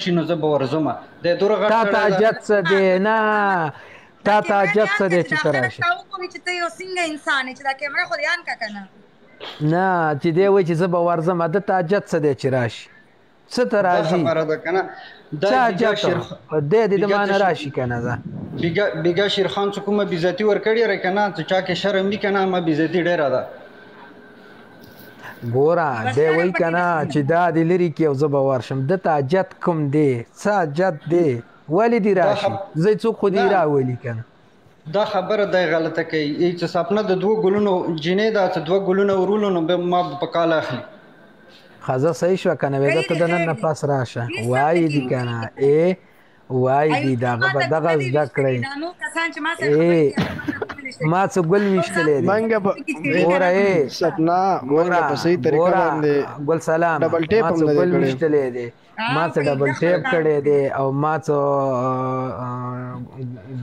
شي نو زه به ورځم دی دومره غټ تا ته حاجت څه دی نه تا ته حاجت څه دی چې ته راشې چې ته یو څنګه انسان یې چې دا کیمره خو دې آن کا که نه نه چې دی وایي چې زه به ورځم ده ته حاجت څه دی چې راشي څه ته دا راځي خبره ده که نه څه حاجت دی د مانه راشي که نه ده بیګا شیرخان څه کومه بېزتي ورکړې ده که نه چې چا کې شرم وي که نه ما بېزتي ډېره ده ګوره دی وایي که نه چې دا دې لرې کړي او زه به ورشم ده ته حاجت کوم دی څه حاجت دی ولې دې راشي زه څوک خو دې راولي که نه دا خبره دی غلطه کوي چې سپنه د 2 ګلونو جینۍ ده چې 2 ګلونه ورولو نو ما په کال اخلي ښځه صحیح شوه که نه وایي ته د نن نه پس راشه وایي دي که نه وایي دي دغه به دغه زده کړئ ما څه ګل ویشتلی دی ګوره سپنا ګوره په صحیح طریقه باندې ګل سلام ما څه ګل ویشتلی دی ما څه ډبل ټیپ کړی دی او ما څه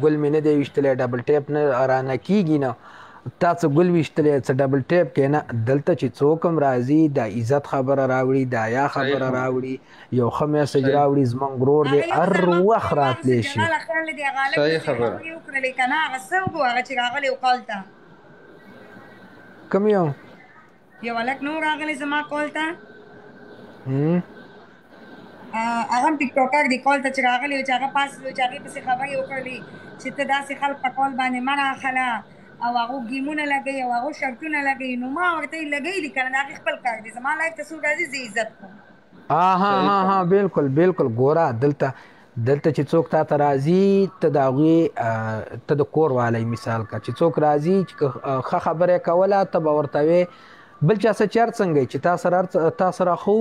ګل مې نه دی ویشتلی ډبل ټیپ نه رانه کېږي نه تا څه ګل ویشتلی څه ډبل ټیپ کې نه دلته چې څوک هم راځي د عزت خبره راوړي د حیا خبره راوړي یو ښه میسج راوړي زموږ ورور دی هر وخت راتلی شي صحیح خبره کوم یو یو هلک نو راغلی زما کال ته هغه هم ټیک ټاکر دی کال ته چې راغلی و چې هغه پاس و چې هغې پسې خبرې وکړلې چې ته داسې خلک په کال باندې مه راخله او هغو ګیمونه لګوي او هغو شرطونه لګوي نو ما ورته یې لګوي دي که نه د هغې خپل کار دی زما لایف ته څوک راځي زه عزت کوم ها بالکل بالکل ګوره دلته چې څوک تا ته راځي ته د هغوی ته د کور والی مثال که چې څوک راځي چې ښه خبره یې کوله ته به ورته وې بل چا څه چې هر څنګه چې تا سره خو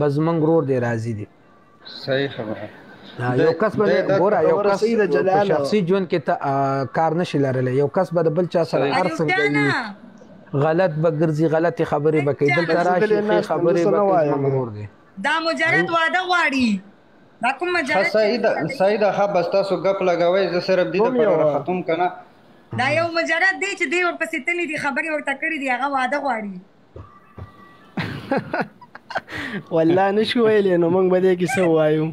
به زموږ ورور دی راځي دی صحیح خبره یو کس به ګوره یو کس په شخصي ژوند کې کار نشي لرلی یو کس به د بل چا سره هر څه کوي غلط به ګرځي غلطې خبرې به کوي دلته راشي ښې خبرې به کوي زموږ ورور دی دا مجرد واده غواړي دا کوم مجرد صحیح ده ښه بس تاسو ګپ لګوئ زه صرف دې دپاره ختم که نه دا یو مجرد دی چې دی ورپسې تللی دي خبرې ورته کړي دي هغه واده غواړي والله نشو ویلی نو موږ به دې کې څه ووایو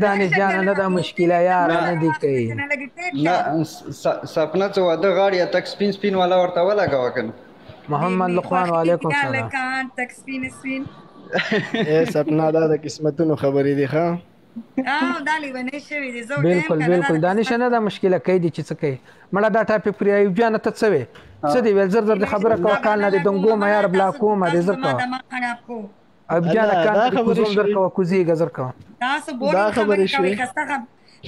دانش جانه نه دا مشکله یاره نه دي کوي نه سپنه څه واده غواړي تک سپین والا ورته ولګوه که نه محمد لقمان وعلیکم السلام تک سپین سپنا دا د قسمتونو خبرې دي ښه دا لیونی شوي دي بالکل دانش نه دا مشکله کوي دي چې څه کوي مړه دا ټاپک پرې ایوب جانه ته څه وې څه دي ویل زر د خبره کوه کال نه دې دنګومه یار بلاکومه دې زر کوه ایوب جانه کان کوزوم در کوه کوزیږه زر کوه تاسو بورې خبرې کوئ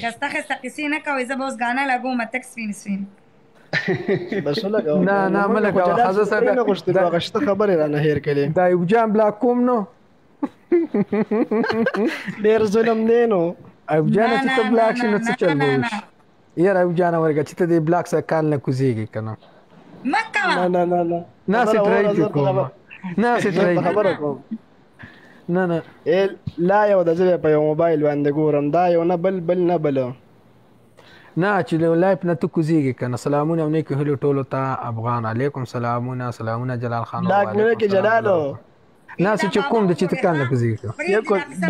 خسته قصې نه کوئ زه به اوس ګانا لګوم تک سپین نه مه لګوه ښځه سره هغه شته خبرې رانه هېر کړې د ایوب جان بلاکوم نو ډېر ظلم دی نو ایوب جانه چې ته بلاک شي نو څه چل به وشي یاره ایوب جانه ورګه چې ته دې بلاک سره کال نه کوزیږي که نه مه کوه ناسې ټرای پې کوم ناسې ټرای خبره کوم نه لا یو د زه په یو موبایل باندې ګورم دا یو نه بل نه بله نه چې لایف نه ته کوزیږي که نه سلامونه او نیکې هیلې ټولو ته افغان علیکم سلامونه جلال خان لاک نه کې جلالو نه څه چې کوم د چې ته کال نه کوزیږي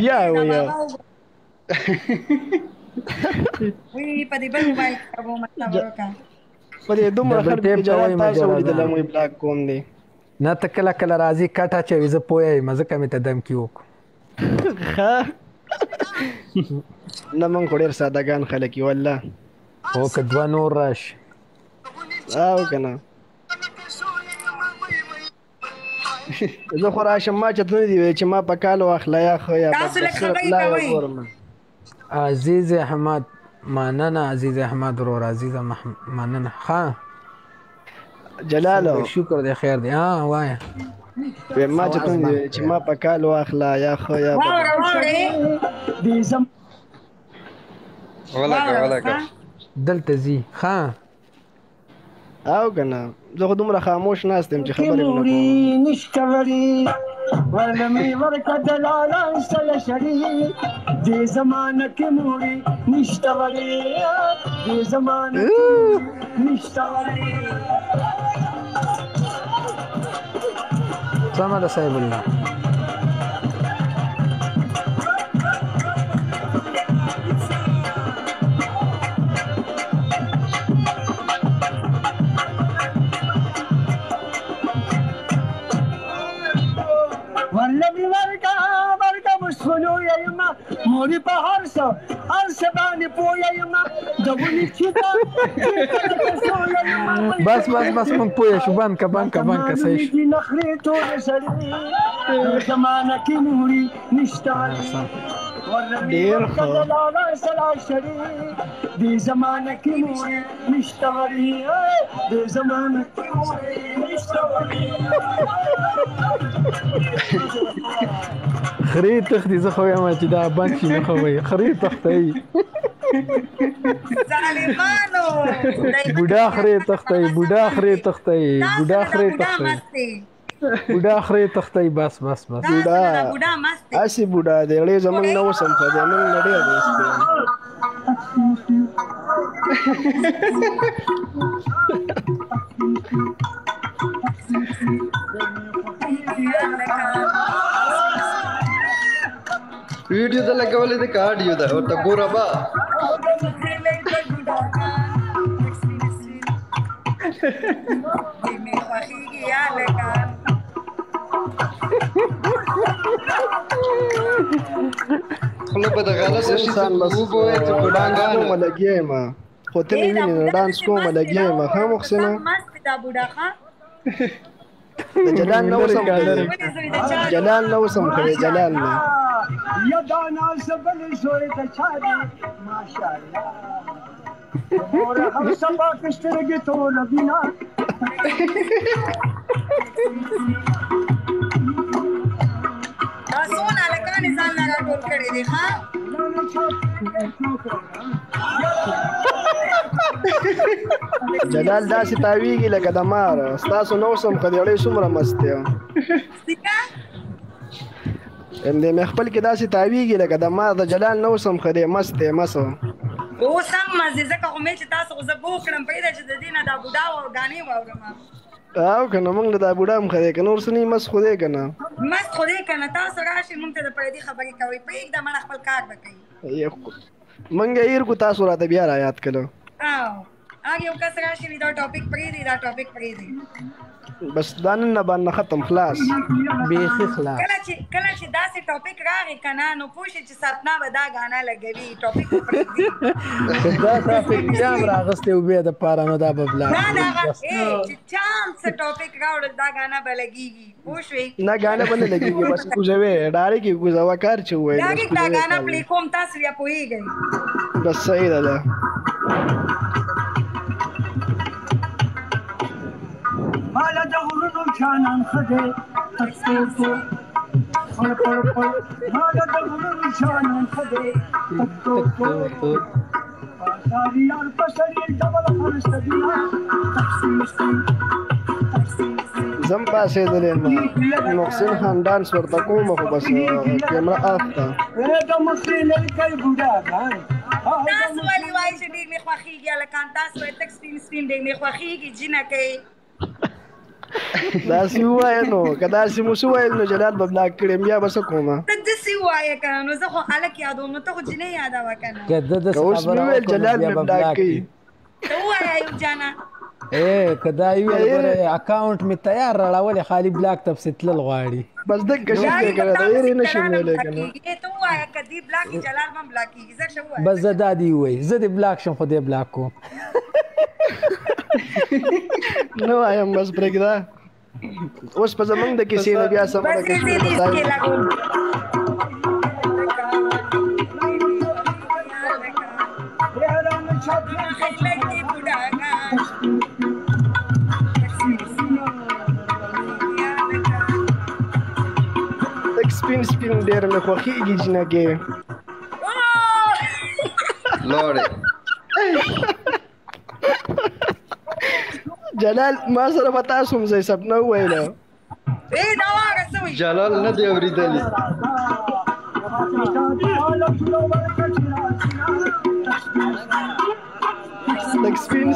بیا وایه په دې بل موبایل کوم مطلب وکړه په دې دومره خلک کې جلال تاسو ولیدل مې بلاک کوم دی نه ته کله راځي کټ اچوي زه پوه یم ځکه مې ته دمکي وکړو نه موږ خو ډېر سادهګان خلک یو والله خو که دوه نور راشي او که نه زه خو راشم ما چېرته نه دي ویلي چې ما په کال واخله یا ښه یا عزیز احمد مننه عزیز احمد ورور عزیزه مننه ښه جلالو شکر دی خیر دی وایه ما چېرته نه دي ویلي چې ما په کال واخله یا ښه یا ولګه دلته ځي ښه او که نه زه خو دومره خاموش ناست یم چې خبرې ولمي ورکه دلاله سره شړي دې زمانه کې موري نشته وړي دې زمانه کې نشته وړي سمه ده صاحب الله یما موري په هر څه باندې پوهه یما د ونې چیتا بس مونږ پوه شو بند کا صحیح شو نخرې ټولې سړې زمانه کې موري نشته ډېر ښه دې زمانه کې موري نشته دې زمانه کې موري نشته خرې تختې زه خو یم چې دا بند شي نه خو وایي خرې تختې ظالمانو بوډا خرې تختې بوډا خرې تختې بس بوډا مست اسی بوډا دی اړې زمونږ نه وسم خو دی موږ نه ډېر دوست ویډیو ته لګولې د کارډیو دا او ته ګوره با خلک به د غلط شي انسان بس کومه لګیه ما خو ته نه وینې ډانس کومه لګیه ما هم محسنه مست دا بوډا ښه جلال نو سم کړی جلال نه یا دانا زبل زوی د چاري ماشاءالله اور هم سبا کشترګي ټول بنا تاسونه لکان ځان لا ټول کړی دی ها جلال داسې تاویږي لکه د مار ستاسو نو سم کړی څومره مست دی اندې مې خپل کې داسې تاویږي لکه د مار د جلال نو سم کړی مست دی مسو او سم مزه زکه خو مې چې تاسو زه بوکړم پیدا چې د دینه دا بوډا او غانې واورم او کنه موږ دا بوډا هم خدای کنه نور سني مس خدای کنه مس خدای کنه تاسو راشي موږ ته د پردي خبرې کوي په یک د من خپل کار وکړي موږ یې کو تاسو راته بیا را یاد کړو او هغه یو کس راشي دا ټاپک پرې دی بس دانن نه باندې ختم خلاص بیخي خلاص کله چې داسې ټاپک راغی کنه نو پوښي چې سپنا به دا غانا لګوي ټاپک پرې دی دا ټاپک جام راغسته او بیا د پاره نو دا ببلا نه چې چانس ټاپک راوړل دا غانا به لګيږي پوښي نه غانا باندې لګيږي بس کوزوي ډاري کې کوزوا کار چې وای دا غانا پلی کوم تاسو یا پويږئ بس صحیح ده مالا د غرونو جانان خدای تکتو مالا د غرونو جانان خدای تکتو پاساریان پسری ډبل فرست دیا زم پاسې دلې محسن خان ډانس ورته کوم خو بس کیمرا آف تا د مخې لکه بوډا خان تاسو ولې وایي چې ډېر مې خوښېږي هلکان تاسو وایي تک سپین ډېر مې خوښېږي جینکۍ داسې ووایه نو که داسې مو څه ویل نو جلال به بلاک کړم بیا به څه کومه ته داسې ووایه که نه نو زه خو هلک یادوم نو ته خو جینۍ یادوه که نه که ده داسې اوس مې ویل جلال مې بلاک کوي ته ووایه ایوب جانه که دا ویل ګوره اکاونټ مې تیار راړولې خالي بلاک ته پسې تلل غواړي بس دغه شی دی کنه دا یې نه شي ویلی کنه ته ووایه که دې بلاک جلال به هم بلاکېږي ځکه ښه ووایه بس زه دا دې ووایي زه دې بلاک شم خو دې بلاک کوم نه وایم بس پرېږده اوس په زمونږ د کیسې نه بیا سمه ده سپین ډېر مې خوښېږي جنګې لوړې جلال ما سره به تاسو هم ځای سپنه وویله جلال نه دی اورېدلی لږ سپین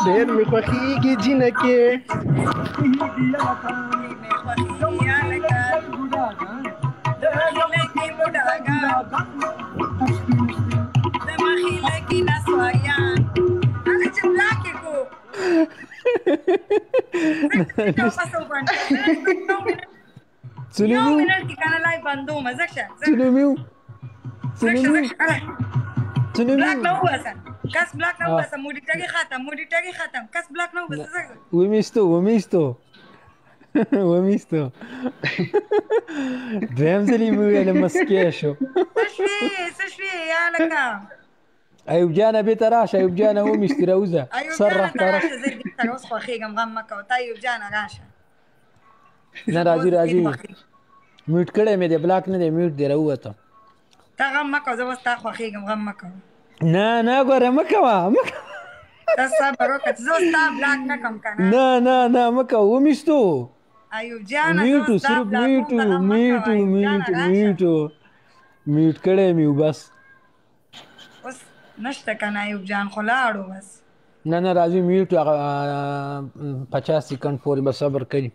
ډېر مې خوښېږي جنګې څه نومیو سنومي بلاک نه وباسه کس بلاک نه وباسه مونیټری ختم کس بلاک نه وباسه ومیستو دویم ځلې مې ویل مسکی شو څه شوې یا لکه ایوب جانه بېرته راشه ایوب جانه ومیستې راوځه سر راښکاره زه دې سره اوس خوښېږم غم مه کوه تا ایوب جانه راشه نه راځي میوټ کړی مې دی بلاک نه دی میوټ دی راووته تا غم مه کوه زه اوس تا خوښېږم غم مه کوه نه ګوره مه کوه ته صبر وکړه چې زه اوس تا بلاک نه کړم که نه مه کوه ومیستو ایوب جانه میوټو صرف میوټ کړی مې بس اوس نشته که نه ایوب جان خو لاړو بس نه راځي میوټ 50 سیکنډ پورې به صبر کوي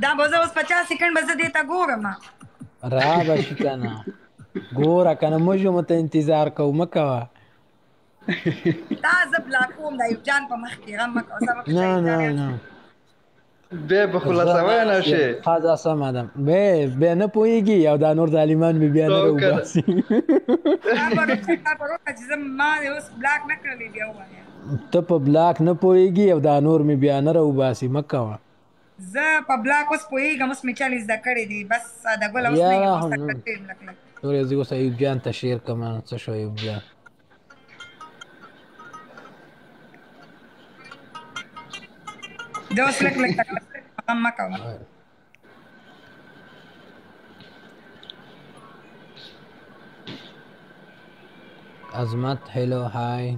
دا به زه اوس 50 سیکنډ به زه دې ته ګورم را به شي که نه ګوره که نه موږ هم ته انتظار کوو مه کوه دا زه بلاک کوم د ایوب جان په مخ کې غم مه کوه نه بیا به خلاصوی نه شي ښه سمه ده بیا نه پوهېږي او دا نور ظالمان مې بیا نه راوباسي چې زه ما اوس بلاک نه کړلی بیا ووایه ته په بلاک نه پوهېږي او دا نور مې بیا نه راوباسي مه کوه زه په بلاک اوس پوهېږم اوس مې چل زده کړی دی بس ساده ګله اوس نه یم اوس تکلیف لک نور زه اوس ایوب جان ته شیر کړم څه شو ایوب جان زه اوس لک تکلیف غم مه کوه عظمت هلو های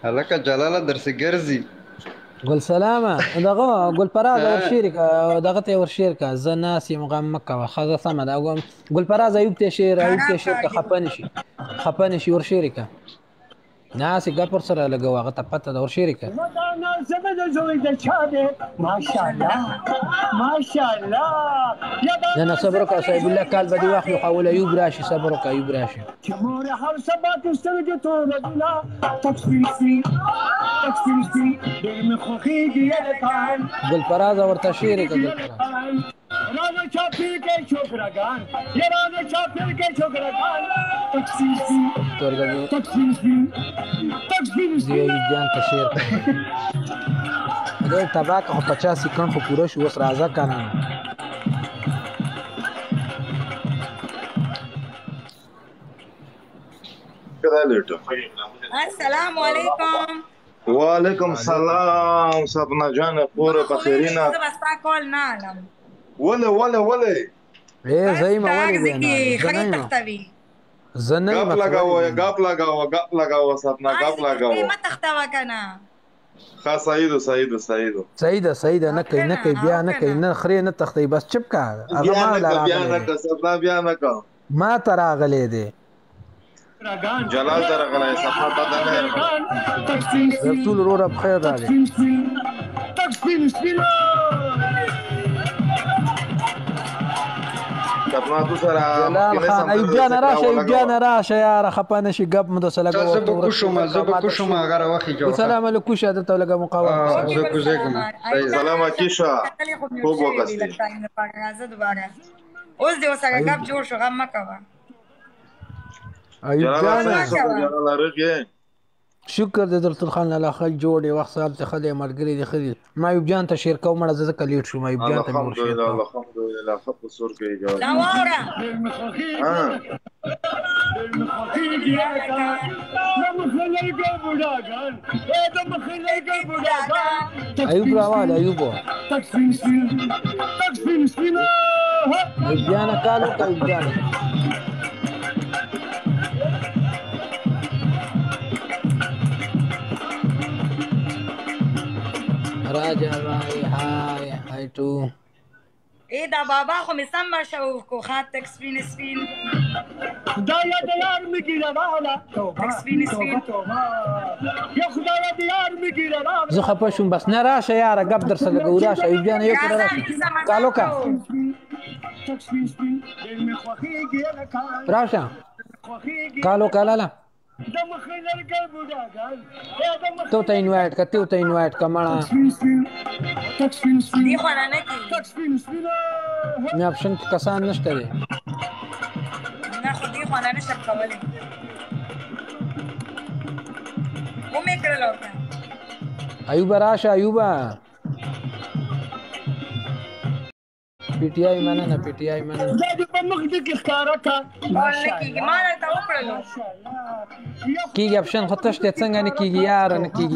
هلکه جلاله درسې ګرځي ګل سلامه دغه ګل پراز ورشیر کا دغه ته ورشیر کا زه ناس یم غم مکه خزه سم دا ګل پراز ایوب ته شیر کا خپن شي ورشیر کا ناس ګپ پر سره لګو هغه ته پته دا ورشیر کا نه صبر وکړه صاحب الله کال به دی واخلو حول ایوب راشي صبر وکړه ایوب راشي ګل پراز ورته شیر کا رانا چاپیر کے چھوکراگان یہ رانا چاپیر کے چھوکراگان تکسیر جان تشیر اگر تباک خو 50 سکند خو پوره شو اوس راځه کنه السلام علیکم وعلیکم السلام سپنا جان پوره بخیرینا زه بستا کول نه علم وله زایما ولی دینا خرید تختوی زنه غپ لگاو سپنا غپ لگاو ما تختوا کنه خا سعید نه کوي بیا نه کوي نه خري نه تختي بس چپ کا بیا نه کا ما تراغلې دي جلال درغلې سپنا بدل ټول ورو بخیر راغلی سپنا تو سره ایوب جان راشه یار خپانه شي غب متصله زه به کوشم هغه وخت جو سلام علیکم شاده ته لګه مقاومه زه کوزګم سلام کیشا خوب وکړه اوس دې وسره غب جوړ شو غم مکوه ایوب جان لرګي شکر دې درتل خان الله خل جوړې وخت صاحب ته خدای مرګري دي خدي ما ایوب جان ته شیر کوم مړه زه کلیټ شو ما ایوب جان ته مور شیر الحمدلله خط سور کې جو دا واره ایوب راواله ایوب جان کالو ایوب جان راجع هاي تو دا بابا خو می سم شو کو خاط تک سپین دا یار میگیره والا تک سپین یا خدا یار میگیره زه خپه شوم بس نه راشه یاره غب در سره لګو راشه ایوب جان یو کړه راشه کالو کا راشه کالو کالاله تو ته انوایټ کته ته انوایټ کمړه دی خو نه کېږي نه اپشن کې کسان نشته دی نه خو دی خو نه شم کولی ومې کړل ورته ایوبه راشه ایوبه پی ټی آی مننه پی ټی آی مننه دا دې په مخ دې کې ښکاره کا کول نه کېږي ما درته وکړلو کېږي اپشن خو تشته څنګه نه کېږي یاره نه کېږي